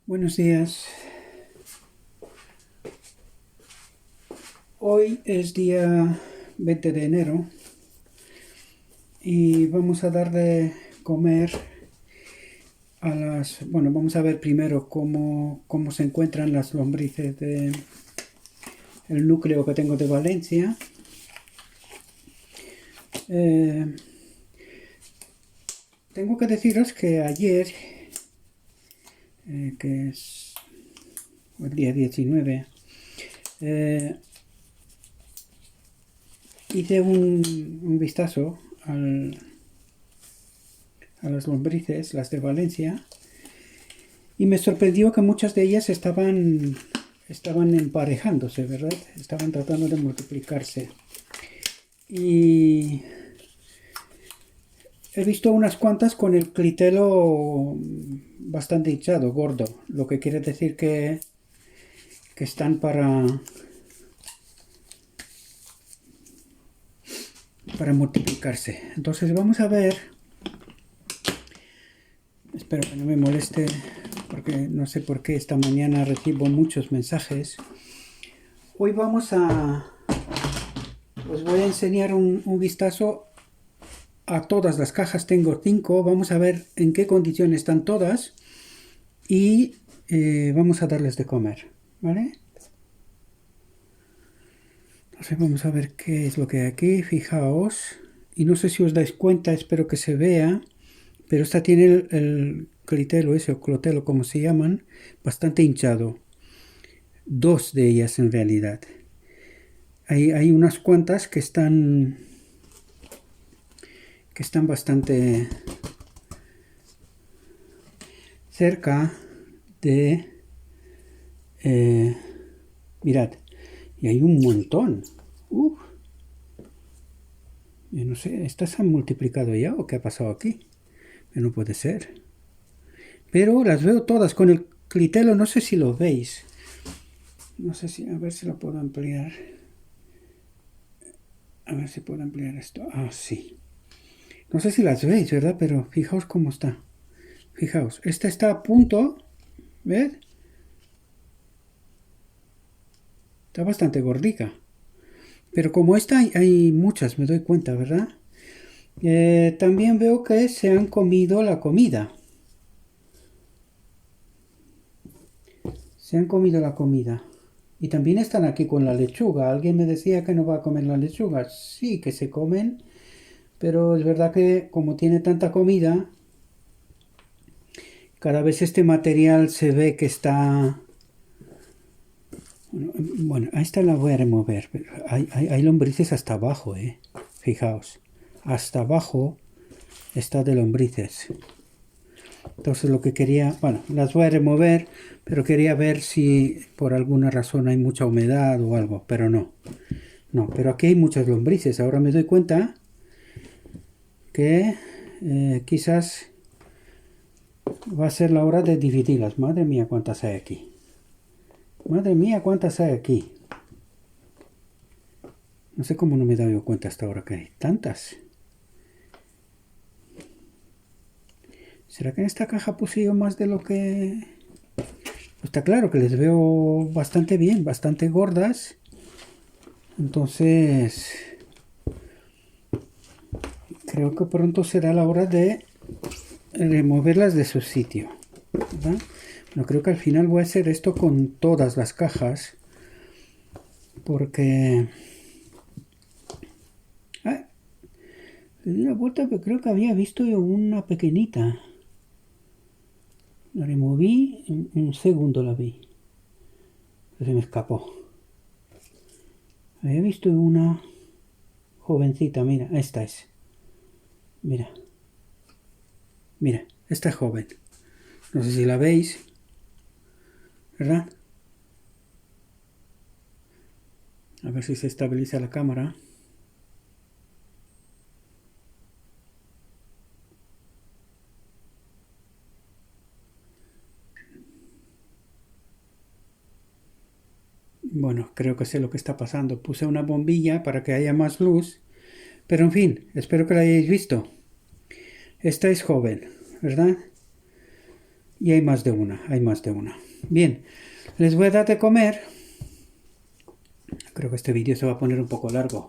Buenos días. Hoy es día 20 de enero y vamos a dar de comer a Bueno, vamos a ver primero cómo se encuentran las lombrices de el núcleo que tengo de Valencia. Tengo que deciros que ayer, que es el día 19, hice un vistazo a las lombrices, las de Valencia, y me sorprendió que muchas de ellas estaban emparejándose, ¿verdad? Estaban tratando de multiplicarse. Y he visto unas cuantas con el clitelo bastante hinchado, gordo, lo que quiere decir que están para multiplicarse. Entonces vamos a ver. Espero que no me moleste porque no sé por qué esta mañana recibo muchos mensajes. Hoy os voy a enseñar un vistazo a todas las cajas. Tengo 5. Vamos a ver en qué condiciones están todas y vamos a darles de comer, ¿vale? Entonces vamos a ver qué es lo que hay aquí. Fijaos, y no sé si os dais cuenta, espero que se vea, pero esta tiene el clitelo ese, o clotelo como se llaman, bastante hinchado. 2 de ellas en realidad. Hay unas cuantas que están bastante cerca de... mirad, y hay un montón. Yo no sé, ¿estas se han multiplicado ya o qué ha pasado aquí? No puede ser. Pero las veo todas con el clitelo, no sé si lo veis. No sé si, a ver si lo puedo ampliar. A ver si puedo ampliar esto. Ah, sí. No sé si las veis, ¿verdad? Pero fijaos cómo está. Fijaos, esta está a punto. ¿Ves? Está bastante gordica. Pero como esta hay muchas, me doy cuenta, ¿verdad? También veo que se han comido la comida. Se han comido la comida. Y también están aquí con la lechuga. Alguien me decía que no va a comer la lechuga. Sí, que se comen. Pero es verdad que como tiene tanta comida, cada vez este material se ve que está... Bueno, a esta la voy a remover. Hay lombrices hasta abajo, ¿eh? Fijaos. Hasta abajo está de lombrices. Entonces lo que quería... Bueno, las voy a remover, pero quería ver si por alguna razón hay mucha humedad o algo. Pero no. No, pero aquí hay muchas lombrices. Ahora me doy cuenta que quizás va a ser la hora de dividirlas. Madre mía, cuántas hay aquí. Madre mía, cuántas hay aquí. No sé cómo no me he dado cuenta hasta ahora que hay tantas. ¿Será que en esta caja puse yo más de lo que...? Está claro que les veo bastante bien, bastante gordas. Entonces... creo que pronto será la hora de removerlas de su sitio, ¿verdad? Bueno, creo que al final voy a hacer esto con todas las cajas. Porque... le di la vuelta, pero creo que había visto yo una pequeñita. La removí, en un segundo la vi. Se me escapó. Había visto una jovencita, mira, esta es. Mira. Mira, esta es joven. No sé si la veis, ¿verdad? A ver si se estabiliza la cámara. Bueno, creo que sé lo que está pasando. Puse una bombilla para que haya más luz. Pero en fin, espero que la hayáis visto. Esta es joven, ¿verdad? Y hay más de una, hay más de una. Bien, les voy a dar de comer. Creo que este vídeo se va a poner un poco largo.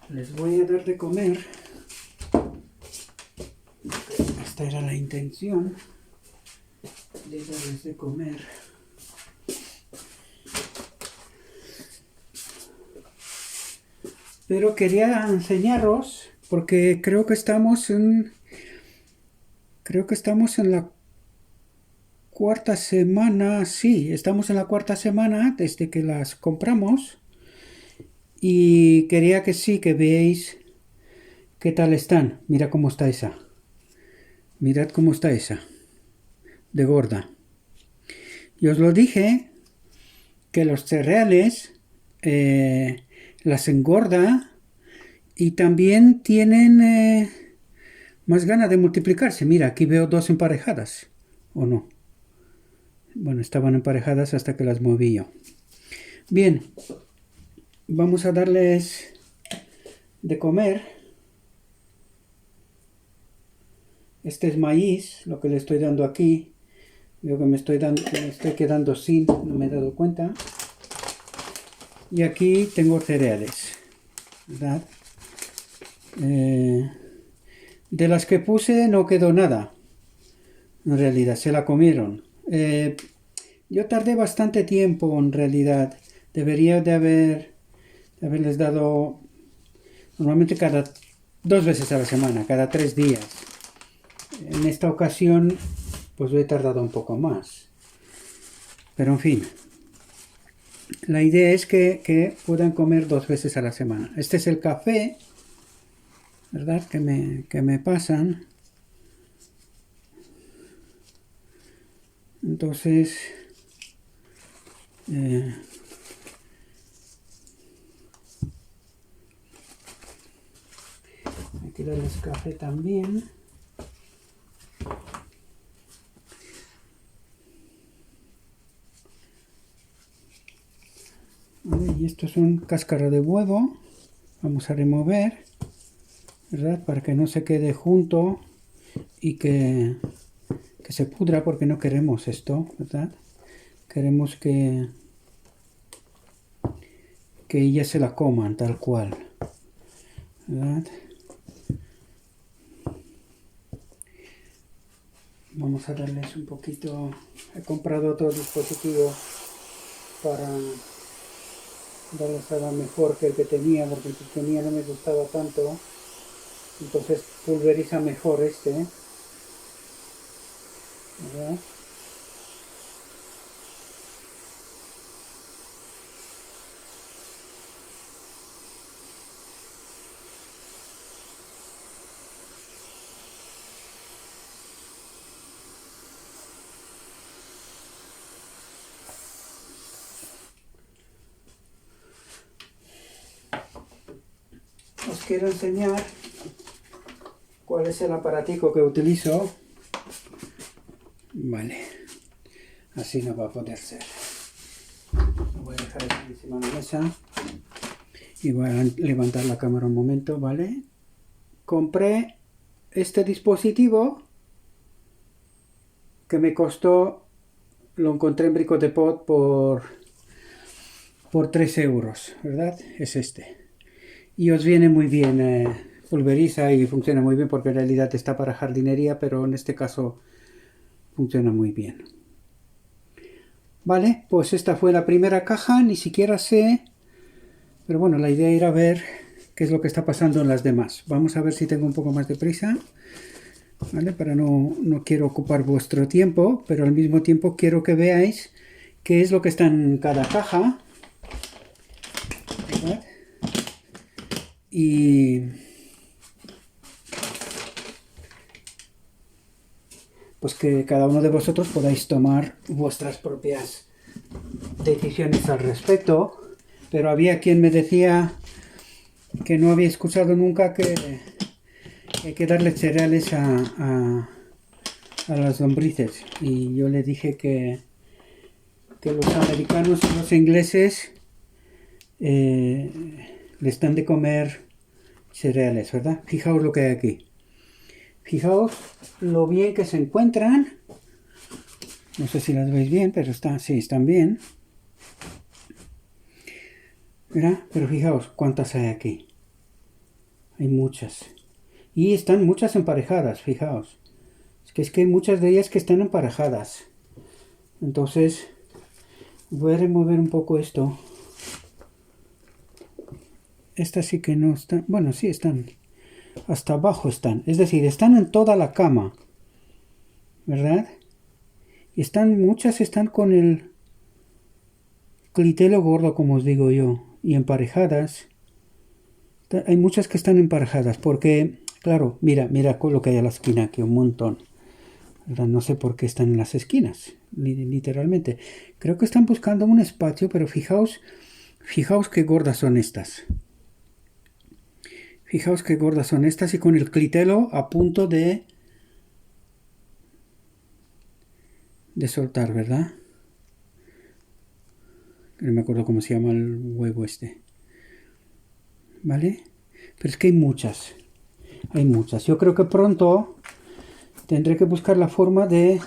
Les voy a dar de comer. Esta era la intención de darles de comer. Pero quería enseñaros porque creo que estamos en la cuarta semana. Sí, estamos en la cuarta semana desde que las compramos y quería que sí que veáis qué tal están. Mira cómo está esa. Mirad cómo está esa de gorda. Y os lo dije que los cereales las engorda y también tienen más ganas de multiplicarse. Mira, aquí veo dos emparejadas, ¿o no? Bueno, estaban emparejadas hasta que las moví yo. Bien, vamos a darles de comer. Este es maíz, lo que le estoy dando aquí. Veo que me estoy quedando sin, no me he dado cuenta. Y aquí tengo cereales, ¿verdad? De las que puse no quedó nada. En realidad, se la comieron. Yo tardé bastante tiempo, en realidad. Debería de haberles dado normalmente cada 2 veces a la semana, cada 3 días. En esta ocasión, pues he tardado un poco más. Pero en fin, la idea es que puedan comer 2 veces a la semana. Este es el café, ¿verdad? Que me pasan. Entonces, hay que darles café también. Vale, y estos son cáscara de huevo. Vamos a remover, ¿verdad? Para que no se quede junto y que se pudra, porque no queremos esto, ¿verdad? Queremos que ellas se la coman tal cual, ¿verdad? Vamos a darles un poquito. He comprado otro dispositivo para darles a la mejor que el que tenía, porque el que tenía no me gustaba tanto. Entonces pulveriza mejor este, ¿verdad? Os quiero enseñar cuál es el aparatico que utilizo. Vale, así no va a poder ser. Lo voy a dejar aquí encima de la mesa y voy a levantar la cámara un momento, ¿vale? Compré este dispositivo que me costó, lo encontré en Brico de Pot por 3 euros, ¿verdad? Es este. Y os viene muy bien, pulveriza y funciona muy bien, porque en realidad está para jardinería, pero en este caso funciona muy bien. Vale, pues esta fue la primera caja, ni siquiera sé, pero bueno, la idea era ver qué es lo que está pasando en las demás. Vamos a ver si tengo un poco más de prisa, ¿vale? Para no quiero ocupar vuestro tiempo, pero al mismo tiempo quiero que veáis qué es lo que está en cada caja, ¿verdad? Y pues que cada uno de vosotros podáis tomar vuestras propias decisiones al respecto. Pero había quien me decía que no había escuchado nunca que hay que darle cereales a las lombrices, y yo le dije que los americanos y los ingleses les dan de comer cereales, ¿verdad? Fijaos lo que hay aquí. Fijaos lo bien que se encuentran. No sé si las veis bien, pero sí, están bien. ¿Verdad? Pero fijaos cuántas hay aquí. Hay muchas. Y están muchas emparejadas, fijaos. Es que hay muchas de ellas que están emparejadas. Entonces, voy a remover un poco esto. Estas sí que no están. Bueno, sí están. Hasta abajo están. Es decir, están en toda la cama. ¿Verdad? Y muchas están con el clitelo gordo, como os digo yo. Y emparejadas. Hay muchas que están emparejadas. Porque, claro, mira lo que hay a la esquina aquí, un montón. ¿Verdad? No sé por qué están en las esquinas. Literalmente. Creo que están buscando un espacio, pero fijaos qué gordas son estas. Fijaos qué gordas son estas y con el clitelo a punto de soltar, ¿verdad? No me acuerdo cómo se llama el huevo este. ¿Vale? Pero es que hay muchas. Hay muchas. Yo creo que pronto tendré que buscar la forma de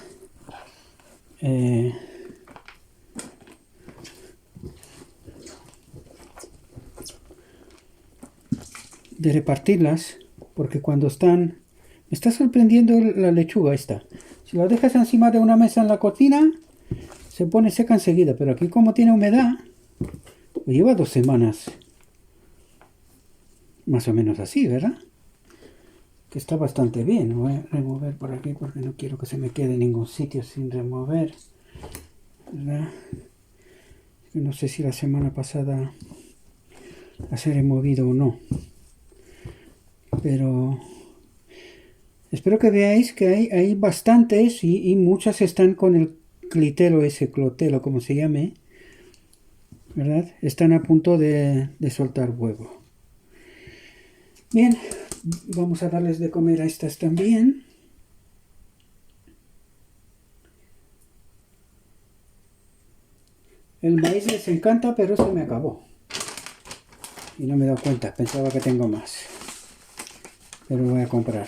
repartirlas, porque cuando están... Me está sorprendiendo la lechuga esta. Si la dejas encima de una mesa en la cocina, se pone seca enseguida, pero aquí como tiene humedad, pues lleva 2 semanas. Más o menos así, ¿verdad? Que está bastante bien. Voy a remover por aquí porque no quiero que se me quede en ningún sitio sin remover, ¿verdad? No sé si la semana pasada las he removido o no. Pero espero que veáis que hay bastantes y muchas están con el clitelo ese, clotelo, como se llame, ¿verdad? Están a punto de soltar huevo. Bien, vamos a darles de comer a estas también. El maíz les encanta, pero se me acabó. Y no me he dado cuenta, pensaba que tengo más. Pero voy a comprar.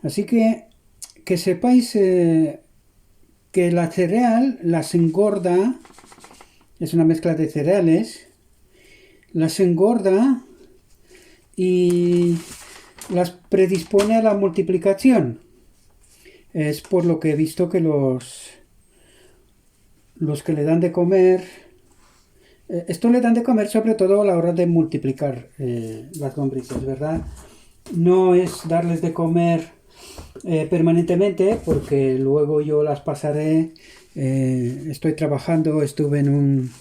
Así que sepáis que la cereal las engorda, es una mezcla de cereales, las engorda y las predispone a la multiplicación. Es por lo que he visto que los que le dan de comer, esto le dan de comer sobre todo a la hora de multiplicar las lombrices, ¿verdad? No es darles de comer permanentemente, porque luego yo las pasaré. Estoy trabajando, estuve en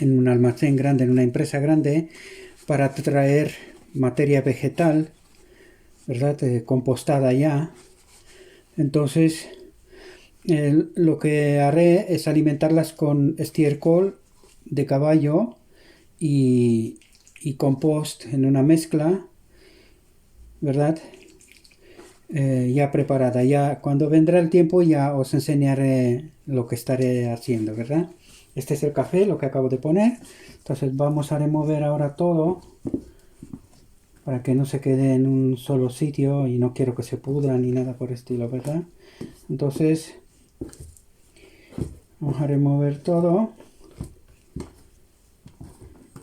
un almacén grande, en una empresa grande, para traer materia vegetal, ¿verdad? Compostada ya. Entonces, lo que haré es alimentarlas con estiércol de caballo y compost en una mezcla, ¿verdad? Ya preparada. Ya cuando vendrá el tiempo ya os enseñaré lo que estaré haciendo, ¿verdad? Este es el café, lo que acabo de poner. Entonces vamos a remover ahora todo para que no se quede en un solo sitio y no quiero que se pudra ni nada por el estilo, ¿verdad? Entonces vamos a remover todo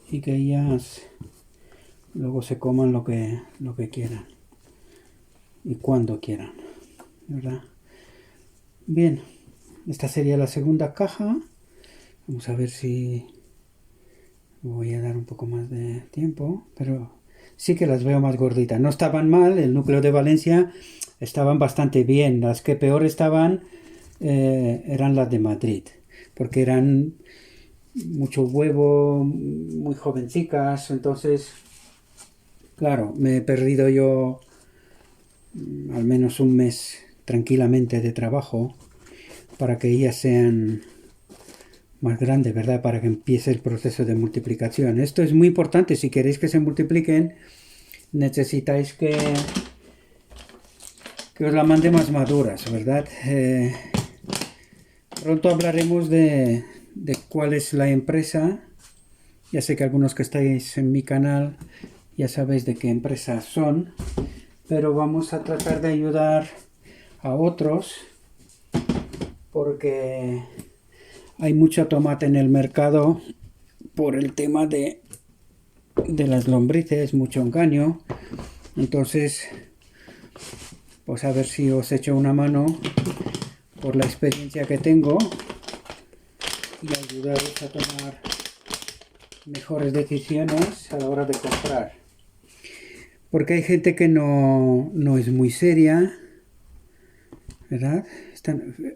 y que ellas luego se coman lo que quieran y cuando quieran, ¿verdad? Bien, esta sería la segunda caja. Vamos a ver si voy a dar un poco más de tiempo, pero sí que las veo más gorditas. No estaban mal, el núcleo de Valencia estaban bastante bien. Las que peor estaban eran las de Madrid, porque eran mucho huevo, muy jovencicas. Entonces, claro, me he perdido yo al menos un mes tranquilamente de trabajo para que ellas sean más grandes, ¿verdad? Para que empiece el proceso de multiplicación. Esto es muy importante. Si queréis que se multipliquen, necesitáis que os la mande más maduras, ¿verdad? Pronto hablaremos de cuál es la empresa. Ya sé que algunos que estáis en mi canal ya sabéis de qué empresa son, pero vamos a tratar de ayudar a otros porque hay mucho tomate en el mercado por el tema de las lombrices, mucho engaño. Entonces, pues a ver si os echo una mano por la experiencia que tengo y ayudaros a tomar mejores decisiones a la hora de comprar. Porque hay gente que no es muy seria, ¿verdad?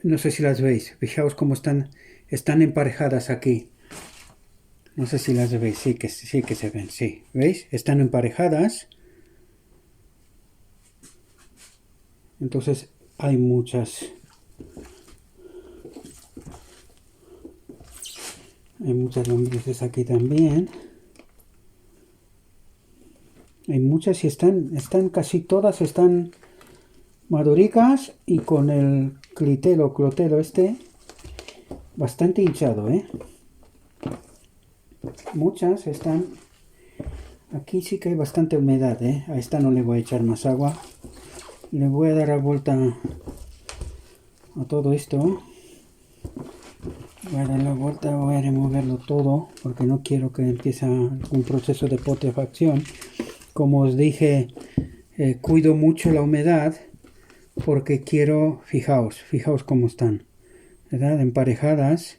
No sé si las veis. Fijaos cómo están emparejadas aquí. No sé si las veis. Sí que se ven, sí. ¿Veis? Están emparejadas. Entonces hay muchas lombrices aquí también. Hay muchas y están casi todas están maduricas y con el clotelo bastante hinchado, ¿eh? Muchas están. Aquí sí que hay bastante humedad, ¿eh? A esta no le voy a echar más agua. Le voy a dar la vuelta a todo esto. Voy a dar la vuelta, voy a removerlo todo porque no quiero que empiece un proceso de putrefacción. Como os dije, cuido mucho la humedad porque quiero, fijaos cómo están, ¿verdad? Emparejadas,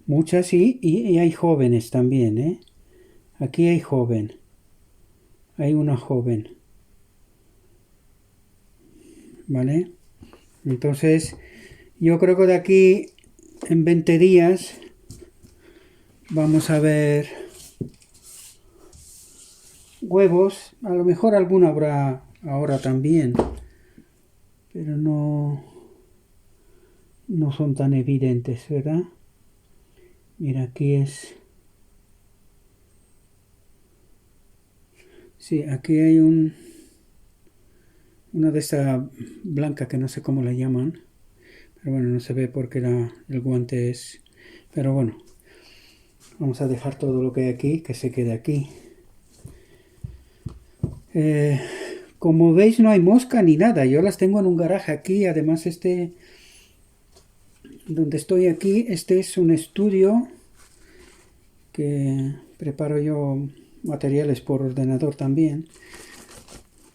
muchas y hay jóvenes también, ¿eh? Aquí hay joven, hay una joven, ¿vale? Entonces, yo creo que de aquí en 20 días vamos a ver huevos, a lo mejor alguna habrá ahora también, pero no son tan evidentes, ¿verdad? Mira, aquí es... Sí, aquí hay una de esta blanca que no sé cómo la llaman, pero bueno, no se ve porque el guante es... Pero bueno, vamos a dejar todo lo que hay aquí, que se quede aquí. Como veis no hay mosca ni nada, yo las tengo en un garaje aquí, además donde estoy aquí, este es un estudio que preparo yo materiales por ordenador también.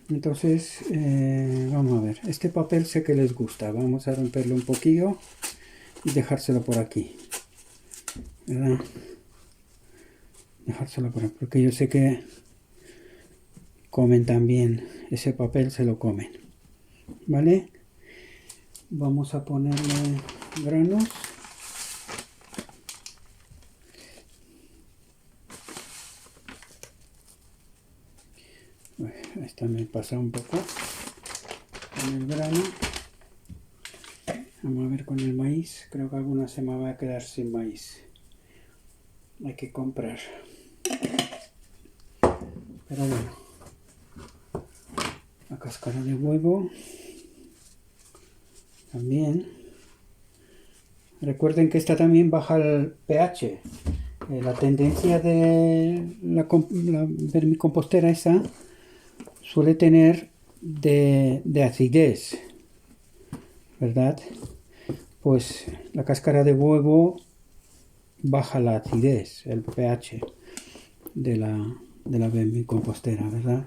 Entonces, vamos a ver, este papel sé que les gusta, vamos a romperlo un poquillo y dejárselo por aquí, ¿verdad? Dejárselo por aquí, porque yo sé que comen también, ese papel se lo comen, ¿vale? Vamos a ponerle granos. Esta me pasa un poco con el grano. Vamos a ver con el maíz. Creo que alguna se me va a quedar sin maíz. Hay que comprar. Pero bueno. La cáscara de huevo. También. Recuerden que esta también baja el pH. La tendencia de la vermicompostera esa suele tener de acidez, ¿verdad? Pues la cáscara de huevo baja la acidez, el pH de la vermicompostera, ¿verdad?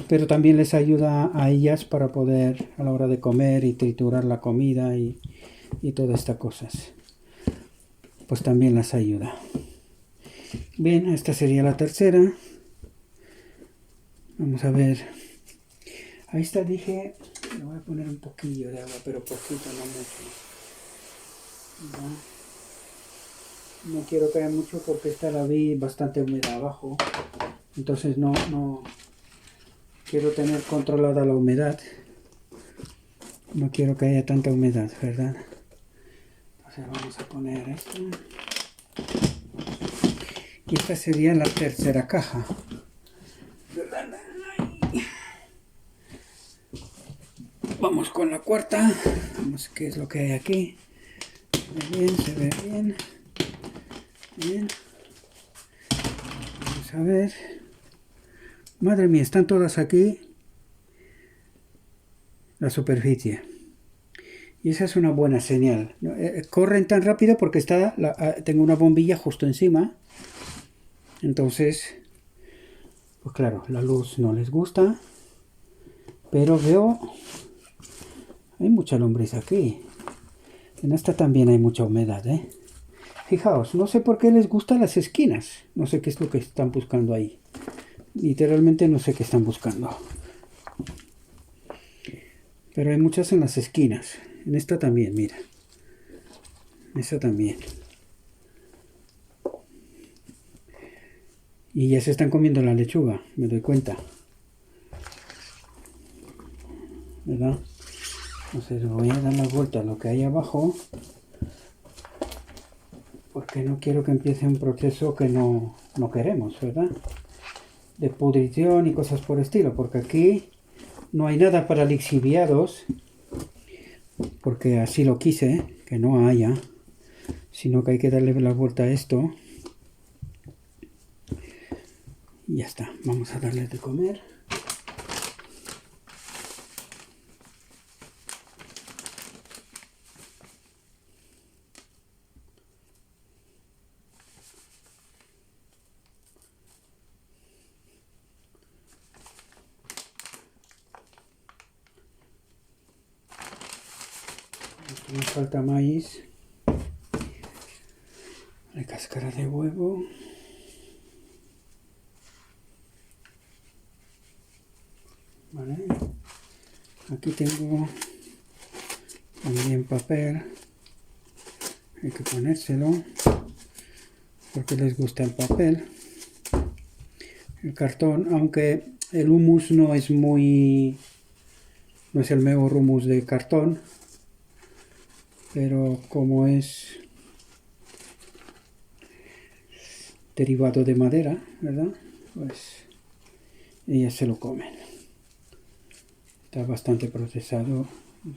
Pero también les ayuda a ellas para poder a la hora de comer y triturar la comida y todas estas cosas. Pues también las ayuda. Bien, esta sería la tercera. Vamos a ver. A esta dije, le voy a poner un poquillo de agua, pero poquito, no mucho. No quiero que haya mucho porque esta la vi bastante húmeda abajo. Entonces no quiero tener controlada la humedad. No quiero que haya tanta humedad, ¿verdad? Entonces vamos a poner esto. Y esta sería la tercera caja. Vamos con la cuarta. Vamos qué es lo que hay aquí. Se ve bien. Bien. Vamos a ver. Madre mía, están todas aquí. la superficie. Y esa es una buena señal. Corren tan rápido porque tengo una bombilla justo encima. Entonces, pues claro, la luz no les gusta. Pero veo... Hay mucha lombriz aquí. En esta también hay mucha humedad, ¿eh? Fijaos, no sé por qué les gustan las esquinas. No sé qué es lo que están buscando ahí. Literalmente no sé qué están buscando. Pero hay muchas en las esquinas. En esta también, mira. Esta también. Y ya se están comiendo la lechuga, me doy cuenta. ¿Verdad? Entonces voy a dar la vuelta a lo que hay abajo. Porque no quiero que empiece un proceso que no queremos, ¿verdad? De pudrición y cosas por el estilo. Porque aquí no hay nada para lixiviados. Porque así lo quise, que no haya. Sino que hay que darle la vuelta a esto. Y ya está. Vamos a darle de comer. Aquí me falta maíz. La cáscara de huevo. Vale. Aquí tengo también papel. Hay que ponérselo porque les gusta el papel. El cartón, aunque el humus no es el mejor humus de cartón, pero como es derivado de madera, ¿verdad? Pues ellas se lo comen. Está bastante procesado.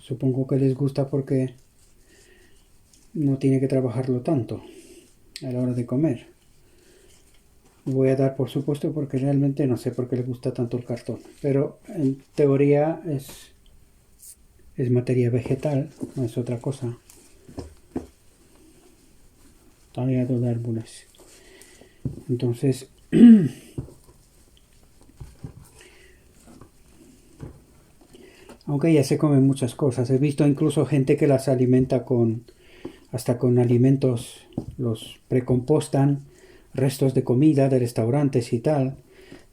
Supongo que les gusta porque no tiene que trabajarlo tanto a la hora de comer. Voy a dar por supuesto porque realmente no sé por qué le gusta tanto el cartón. Pero en teoría es materia vegetal, no es otra cosa. Tallado de árboles. Entonces... aunque ya se comen muchas cosas. He visto incluso gente que las alimenta hasta con alimentos, los precompostan, restos de comida de restaurantes y tal.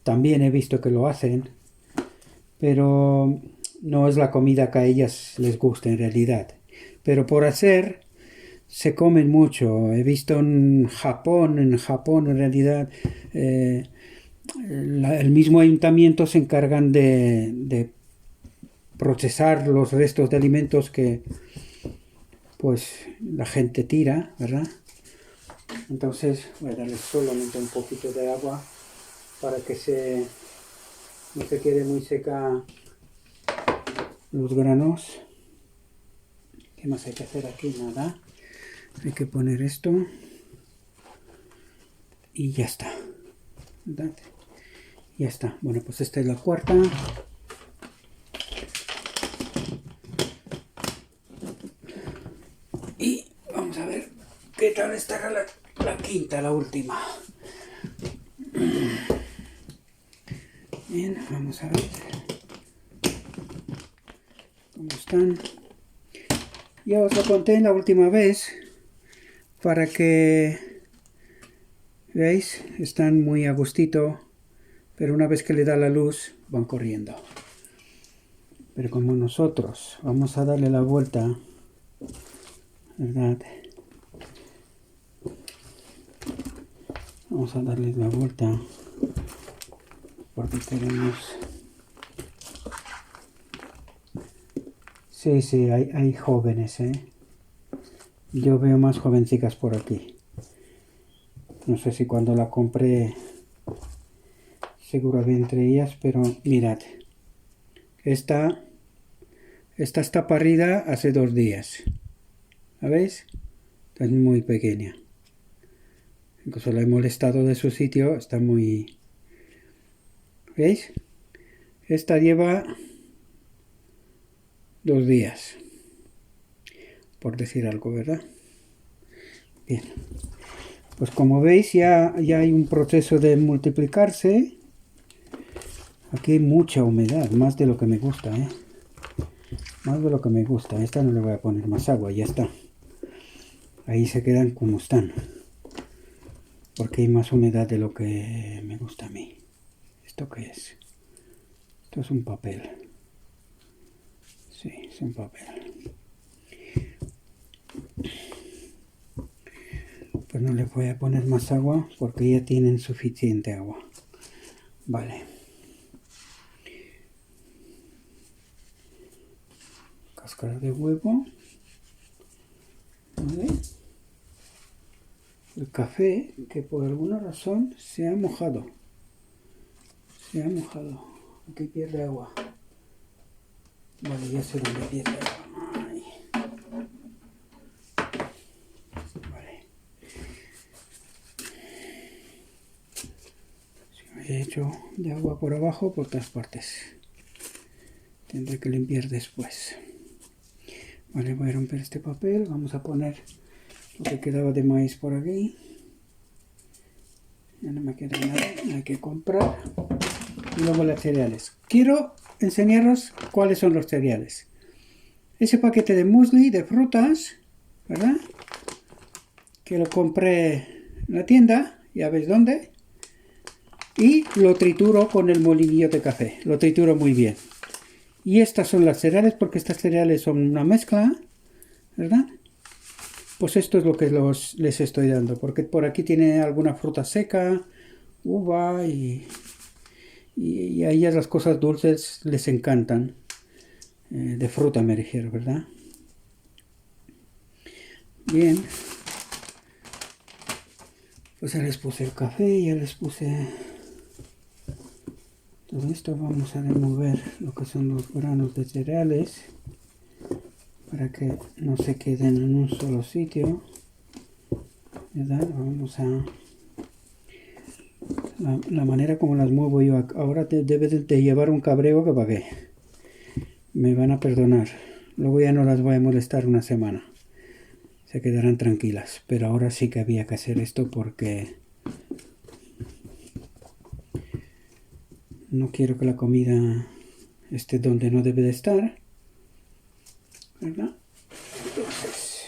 También he visto que lo hacen, pero no es la comida que a ellas les gusta en realidad. Pero por hacer, se comen mucho. He visto en Japón en realidad, el mismo ayuntamiento se encargan de procesar los restos de alimentos que pues la gente tira, ¿verdad? Entonces voy a darle solamente un poquito de agua para que no se quede muy seca los granos. ¿Qué más hay que hacer aquí? Nada. Hay que poner esto y ya está, ¿verdad? Ya está. Bueno, pues esta es la cuarta. Y vamos a ver qué tal estará la quinta, la última. Bien, vamos a ver cómo están. Ya os lo conté la última vez para que veáis, están muy a gustito, pero una vez que le da la luz van corriendo. Pero como nosotros vamos a darle la vuelta, ¿verdad? Vamos a darle la vuelta porque queremos... Sí, hay jóvenes, ¿eh? Yo veo más jovencicas por aquí. No sé si cuando la compré seguro había entre ellas, pero mirad. Esta está parida hace 2 días. ¿La veis? Está muy pequeña. Incluso la he molestado de su sitio. Está muy... ¿Veis? Esta lleva 2 días, por decir algo, ¿verdad? Bien, pues como veis ya hay un proceso de multiplicarse. Aquí hay mucha humedad, más de lo que me gusta, ¿eh? Más de lo que me gusta. Esta no le voy a poner más agua, ya está. Ahí se quedan como están, porque hay más humedad de lo que me gusta a mí. ¿Esto qué es? Esto es un papel. Sí, es un papel. Pues no le voy a poner más agua porque ya tienen suficiente agua. Vale. Cáscara de huevo. Vale. El café, que por alguna razón se ha mojado. Se ha mojado. Aquí pierde agua. Vale, ya sé dónde pierde agua. Ay. Vale. He hecho de agua por abajo por todas partes. Tendré que limpiar después. Vale, voy a romper este papel. Vamos a poner lo que quedaba de maíz por aquí. Ya no me queda nada. Hay que comprar. Y luego los cereales. Quiero enseñaros cuáles son los cereales. Ese paquete de muesli de frutas, ¿verdad? Que lo compré en la tienda. Ya veis dónde. Y lo trituro con el molinillo de café. Lo trituro muy bien. Y estas son las cereales, porque estas cereales son una mezcla, ¿verdad? Pues esto es lo que les estoy dando, porque por aquí tiene alguna fruta seca, uva y a ellas las cosas dulces les encantan. De fruta me refiero, ¿verdad? Bien. Pues ya les puse el café, ya les puse todo esto. Vamos a remover lo que son los granos de cereales para que no se queden en un solo sitio, ¿verdad? Vamos a la manera como las muevo yo ahora debe de llevar un cabreo que para qué. Me van a perdonar, luego ya no las voy a molestar una semana, se quedarán tranquilas, pero ahora sí que había que hacer esto porque no quiero que la comida esté donde no debe de estar, ¿verdad? Entonces,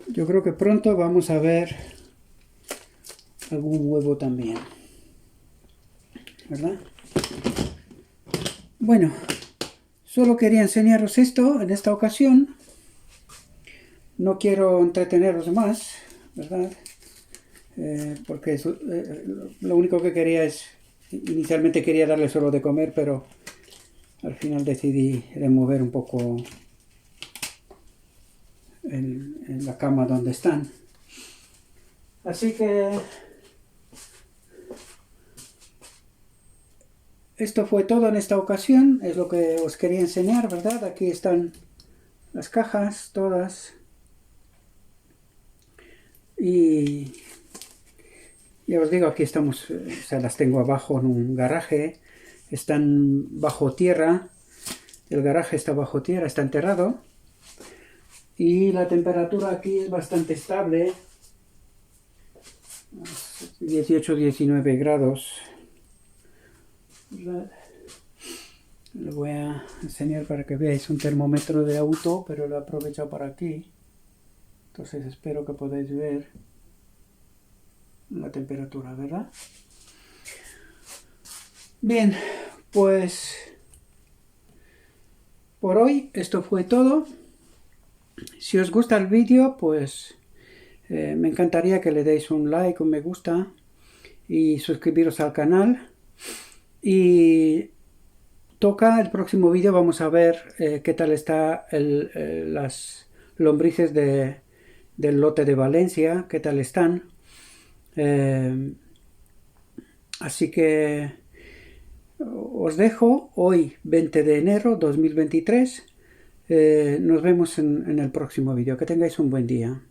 yo creo que pronto vamos a ver algún huevo también, ¿verdad? Bueno, solo quería enseñaros esto en esta ocasión. No quiero entreteneros más, ¿verdad? Porque lo único que quería inicialmente quería darle solo de comer, pero al final decidí remover un poco en la cama donde están. Así que esto fue todo en esta ocasión, es lo que os quería enseñar, ¿verdad? Aquí están las cajas, todas. Y ya os digo, aquí estamos, o sea, las tengo abajo en un garaje, están bajo tierra, el garaje está bajo tierra, está enterrado. Y la temperatura aquí es bastante estable, 18-19 grados. Lo voy a enseñar para que veáis un termómetro de auto, pero lo he aprovechado para aquí. Entonces espero que podáis ver la temperatura, ¿verdad? Bien, pues por hoy esto fue todo. Si os gusta el vídeo, pues me encantaría que le deis un like, un me gusta y suscribiros al canal. Y toca el próximo vídeo, vamos a ver qué tal está las lombrices del lote de Valencia, qué tal están. Así que os dejo hoy 20 de enero 2023. Nos vemos en el próximo vídeo. Que tengáis un buen día.